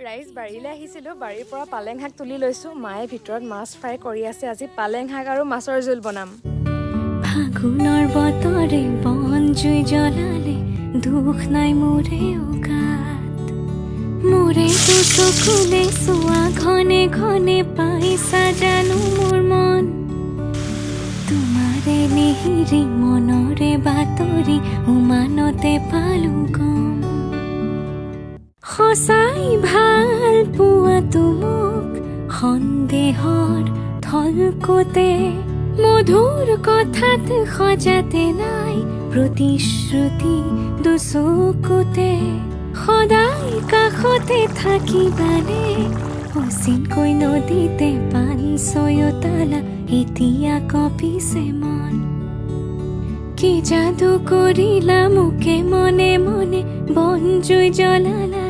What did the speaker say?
ৰাইজ বাৰীলৈ আহিছিলোঁ, বাৰীৰ পৰা পালেং শাক তুলি লৈছোঁ। মায়ে ভিতৰত মাছ ফ্ৰাই কৰি আছে। আজি পালেং শাক আৰু মাছৰ জোল বনাম। ফাগুনৰ বতৰে বন জুই জ্বলালে, দুখ নাই মোৰে উগাত। মোৰে তো চকুলে চোৱা ঘনে ঘনে পাইছা জানো মোৰ মন। তোমাৰে নেহিৰি মনৰে বাতৰি উমানতে পালো গম। সঁচাই ভাল পোৱাতো মোক সন্দেহৰ থলকতে, মধুৰ কথাত সজাতে নাই প্ৰতিশ্ৰুতি দুচকুতে। সদায় কাষতে থাকিবানে অচিনকৈ নদীতে পান ছয়তালা, এতিয়া কঁপিছে মন। কি যাদু কৰিলা মোকে মনে মনে বন জুই জ্বলালা।